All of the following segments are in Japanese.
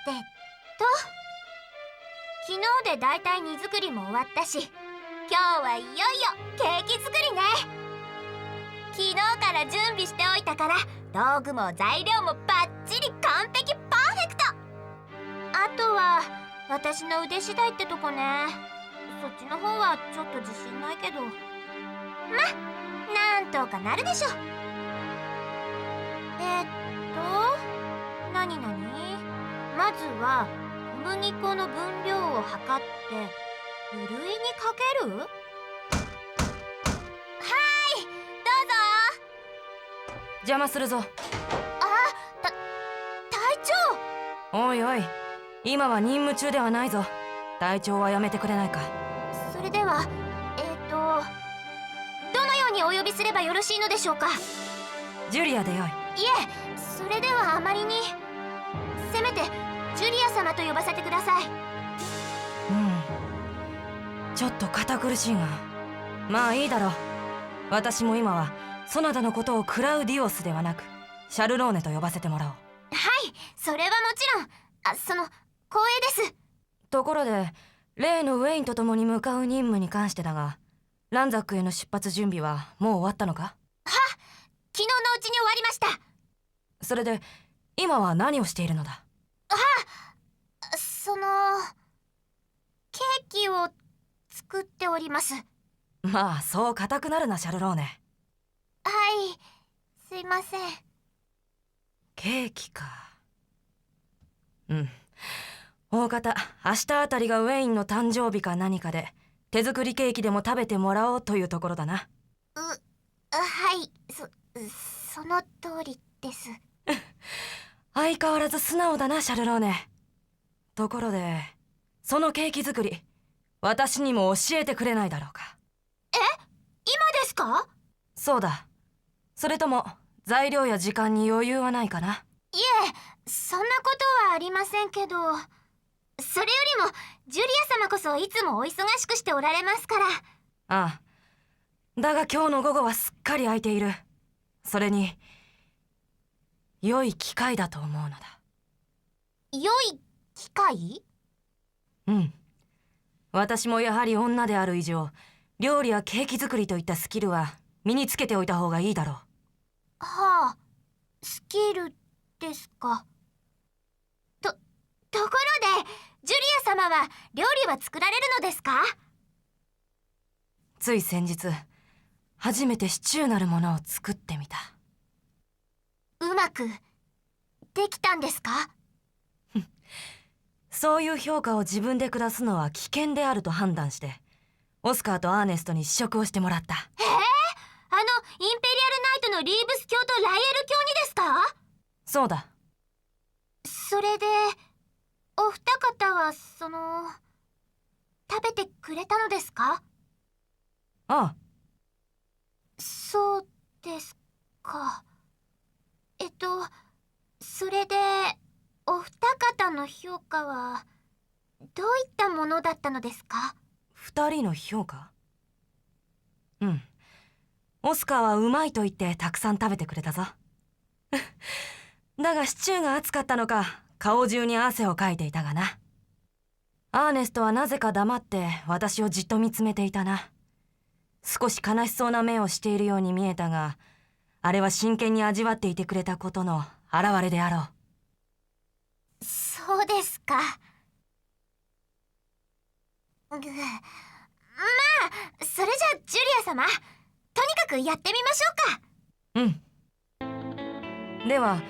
昨日でだいたい荷造りも終わったし、今日はいよいよケーキ作りね。昨日から準備しておいたから、道具も材料もバッチリ完璧パーフェクト。あとは私の腕次第ってとこね。そっちの方はちょっと自信ないけど、なんとかなるでしょ。何まずは小麦粉の分量を測ってふるいにかける？はい、どうぞ。邪魔するぞ。隊長。おいおい、今は任務中ではないぞ。隊長はやめてくれないか。それではどのようにお呼びすればよろしいのでしょうか？ジュリアでよい。いえ、それではあまりに。せめてジュリア様と呼ばせてください。ちょっと堅苦しいが、まあいいだろう。私も今はソナタのことをクラウディオスではなくシャルローネと呼ばせてもらおう。はい、それはもちろん。光栄です。ところで、例のウェインと共に向かう任務に関してだが、ランザックへの出発準備はもう終わったのか？昨日のうちに終わりました。それで今は何をしているのだ？ケーキを作っております。まあそう固くなるな、シャルローネ。はい、すいません。ケーキか。大方明日あたりがウェインの誕生日か何かで、手作りケーキでも食べてもらおうというところだな。はい、その通りです。相変わらず素直だな、シャルローネ。ところで、そのケーキ作り、私にも教えてくれないだろうか。今ですか？そうだ。それとも材料や時間に余裕はないかな？いえ、そんなことはありませんけど、それよりもジュリア様こそいつもお忙しくしておられますから。ああ。だが今日の午後はすっかり空いている。それに良い機会だと思うのだ。良い機会？私もやはり女である以上、料理やケーキ作りといったスキルは身につけておいた方がいいだろう。はあ、スキルですか。ところで、ジュリア様は料理は作られるのですか？つい先日、初めてシチューなるものを作ってみた。うまくできたんですか？そういう評価を自分で下すのは危険であると判断して、オスカーとアーネストに試食をしてもらった。インペリアルナイトのリーブス教とライエル教にですか？そうだ。それで、お二方は食べてくれたのですか？ああ。そうですか。それで、お二方の評価はどういったものだったのですか？二人の評価？オスカーはうまいと言ってたくさん食べてくれたぞ。だがシチューが熱かったのか、顔中に汗をかいていたがな。アーネストはなぜか黙って私をじっと見つめていたな。少し悲しそうな目をしているように見えたが、あれは真剣に味わっていてくれたことの表れであろう。そうですか。まあ、それじゃあジュリア様、とにかくやってみましょうか。では、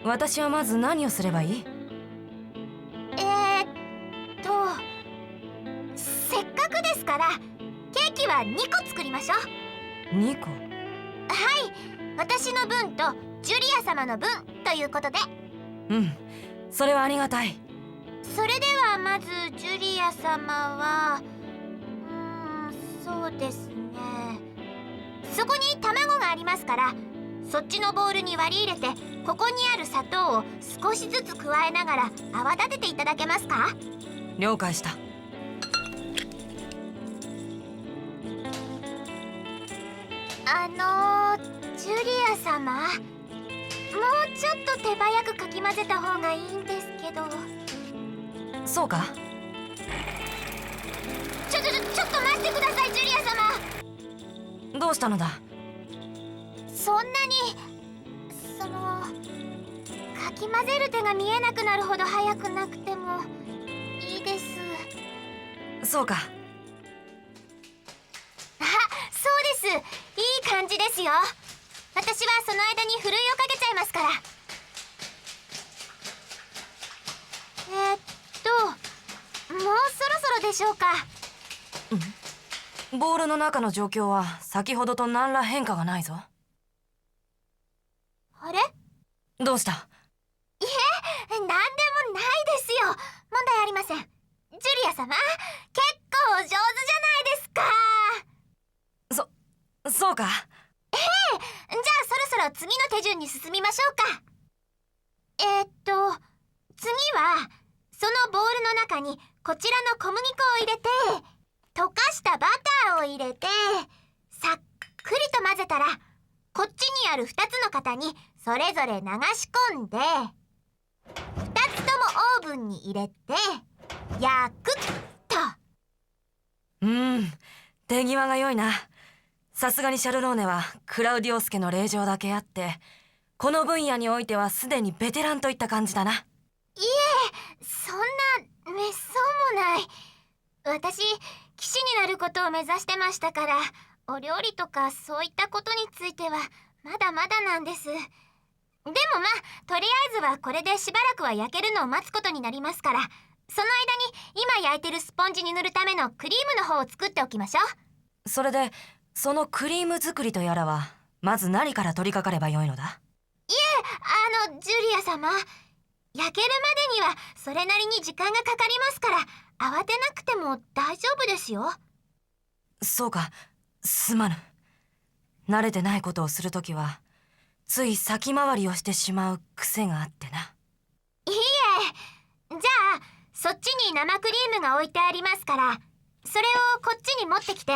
私はまず何をすればいい？せっかくですから、ケーキは2個作りましょう。2個？はい、私の分とジュリア様の分ということで。それはありがたい。それではまずジュリア様は、そうですね。そこに卵がありますから、そっちのボウルに割り入れて、ここにある砂糖を少しずつ加えながら泡立てていただけますか？了解した。ジュリア様、もうちょっと手早くかき混ぜた方がいいんですけど。そうか。ちょっと待ってください、ジュリア様。どうしたのだ。そんなにかき混ぜる手が見えなくなるほど速くなくてもいいです。そうか。あ、そうです。いい感じですよ。私はその間にふるいをかけちゃいますから。もうそろそろでしょうか。ボールの中の状況は先ほどと何ら変化がないぞ。あれ？どうした？いえ、なんでもないですよ。問題ありません。ジュリア様、結構上手じゃないですか。そうか。じゃあそろそろ次の手順に進みましょうか。次はそのボールの中にこちらの小麦粉を入れて、溶かしたバターを入れて、さっくりと混ぜたら、こっちにある2つの型にそれぞれ流し込んで、2つともオーブンに入れて焼くっと。手際が良いな。さすがにシャルローネはクラウディオス家の令嬢だけあって、この分野においてはすでにベテランといった感じだな。いえ、そんなめっそうもない。私、騎士になることを目指してましたから、お料理とかそういったことについてはまだまだなんです。でもとりあえずはこれでしばらくは焼けるのを待つことになりますから、その間に今焼いてるスポンジに塗るためのクリームの方を作っておきましょう。それでそのクリーム作りとやらはまず何から取り掛かればよいのだ？いえ、ジュリア様、焼けるまでにはそれなりに時間がかかりますから、慌てなくても大丈夫ですよ。そうか、すまぬ。慣れてないことをするときはつい先回りをしてしまう癖があってな。いいえ、じゃあそっちに生クリームが置いてありますから、それをこっちに持ってきて、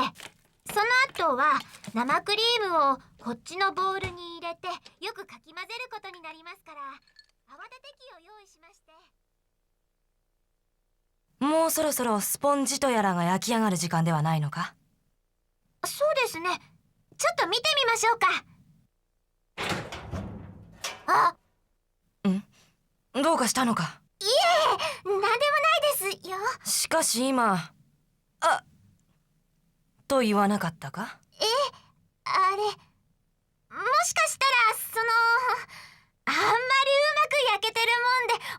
その後は生クリームをこっちのボウルに入れてよくかき混ぜることになりますから、泡立て器を用意しまして。もうそろそろスポンジとやらが焼き上がる時間ではないのか？そうですね。ちょっと見てみましょうか。どうかしたのか？いえ、なんでもないですよ。しかし今、と言わなかったか？あれ、もしかしたらあんまりうまく焼けてる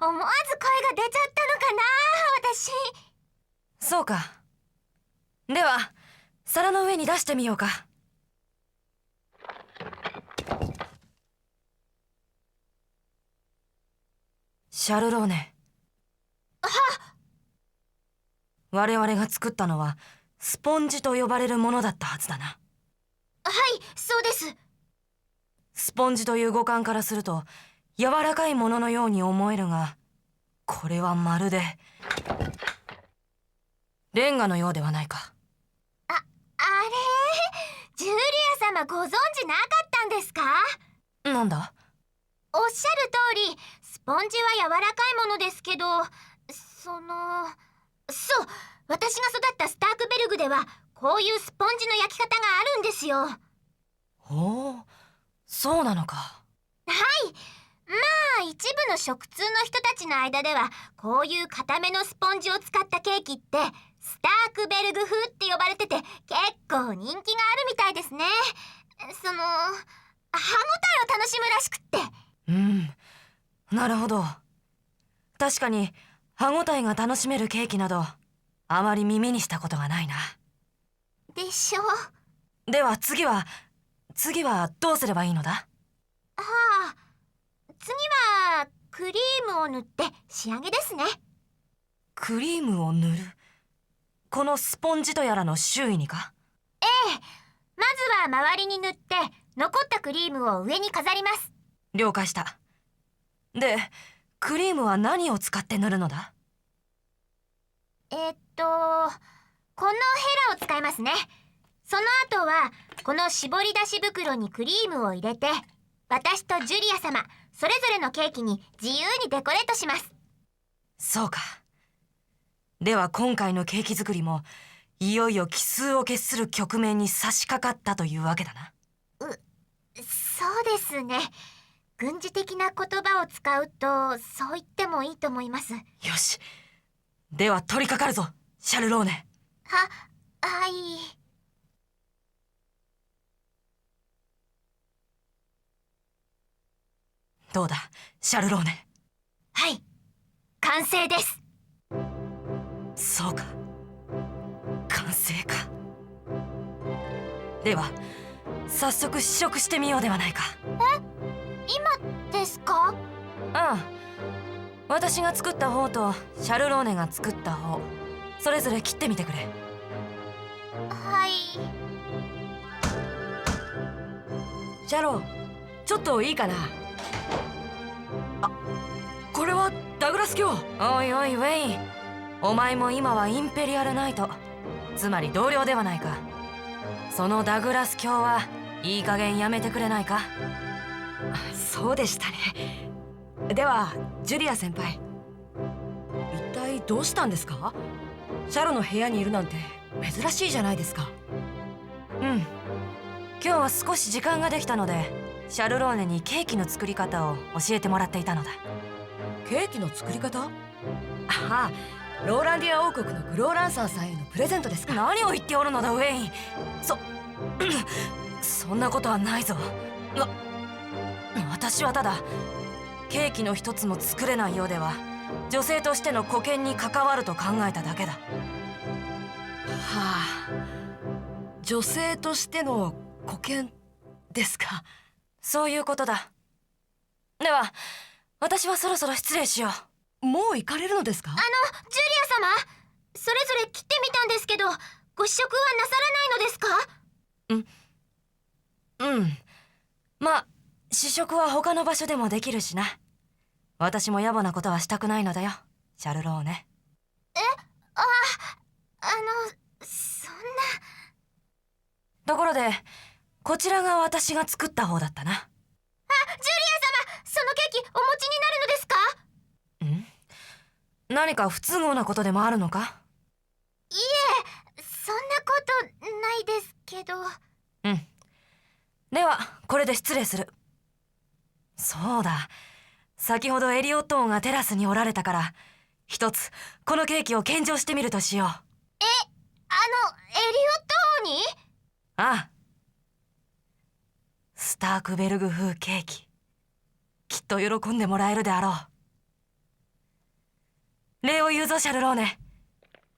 もんで思わず声が出ちゃったのかな、私。そうか。では皿の上に出してみようか。シャルローネ。我々が作ったのはスポンジと呼ばれるものだったはずだな。はい、そうです。スポンジという語感からすると柔らかいもののように思えるが、これはまるでレンガのようではないか。あれ、ジュリア様ご存知なかったんですか？なんだ？おっしゃる通り、スポンジは柔らかいものですけど、そう、私が育ったスタークベルグではこういうスポンジの焼き方があるんですよ。ほう、そうなのか。はい。一部の食通の人たちの間ではこういう固めのスポンジを使ったケーキってスタークベルグ風って呼ばれてて、結構人気があるみたいですね。歯ごたえを楽しむらしくって。なるほど。確かに歯ごたえが楽しめるケーキなどあまり耳にしたことがないな。でしょ。では次はどうすればいいのだ？次はクリームを塗って仕上げですね。クリームを塗る？このスポンジとやらの周囲にか？ええ、まずは周りに塗って残ったクリームを上に飾ります。了解した。で、クリームは何を使って塗るのだ？このヘラを使いますね。その後はこの絞り出し袋にクリームを入れて、私とジュリア様それぞれのケーキに自由にデコレートします。そうか。では今回のケーキ作りもいよいよ奇数を決する局面に差し掛かったというわけだな。そうですね。軍事的な言葉を使うとそう言ってもいいと思います。よし、では取り掛かるぞシャルローネ。はい。どうだシャルローネ。はい、完成です。そうか、完成か。では早速試食してみようではないか。今ですか？ああ、私が作った方とシャルローネが作った方、それぞれ切ってみてくれ。はい。シャロー、ちょっといいかな。あ、これはダグラス卿。おいおいウェイン、お前も今はインペリアルナイト、つまり同僚ではないか。そのダグラス卿はいい加減やめてくれないか。そうでしたね。ではジュリア先輩、一体どうしたんですか？シャロの部屋にいるなんて珍しいじゃないですか。今日は少し時間ができたのでシャルローネにケーキの作り方を教えてもらっていたのだ。ケーキの作り方？ああ、ローランディア王国のグローランサーさんへのプレゼントですか。何を言っておるのだウェイン。そんなことはないぞ。私はただケーキの一つも作れないようでは女性としての沽券に関わると考えただけだ。はあ、女性としての沽券ですか。そういうことだ。では私はそろそろ失礼しよう。もう行かれるのですか？ジュリア様、それぞれ切ってみたんですけど、ご試食はなさらないのですか？まあ試食は他の場所でもできるしな。私も野暮なことはしたくないのだよシャルローネ。そんな。ところでこちらが私が作った方だったな。ジュリア様、そのケーキお持ちになるのですか？何か不都合なことでもあるのか？いえ、そんなことないですけど。ではこれで失礼する。そうだ、先ほどエリオット王がテラスにおられたから一つこのケーキを献上してみるとしよう。エリオット王に？ああ、スタークベルグ風ケーキ、きっと喜んでもらえるであろう。礼を言うぞシャルローネ、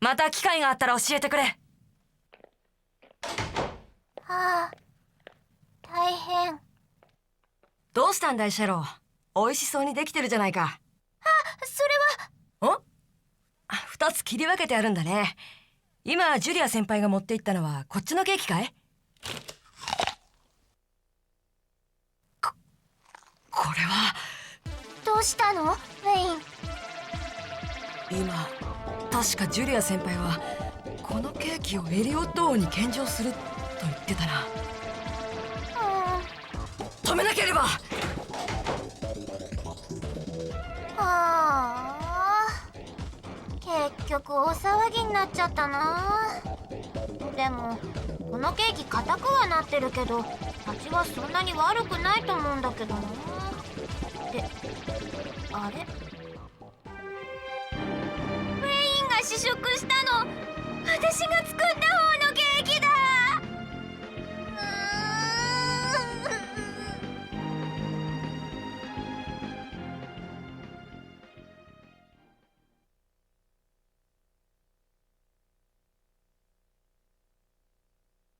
また機会があったら教えてくれ。はあ、大変。どうしたんだいシャロー、美味しそうにできてるじゃないか。それは。2つ切り分けてあるんだね。今ジュリア先輩が持っていったのはこっちのケーキかい？これは。どうしたのウェイン？今確かジュリア先輩はこのケーキをエリオット王に献上すると言ってたな。止めなければ。結局大騒ぎになっちゃったな。でもこのケーキ硬くはなってるけど味はそんなに悪くないと思うんだけどな。で、あれ？ウェインが試食したの私が作った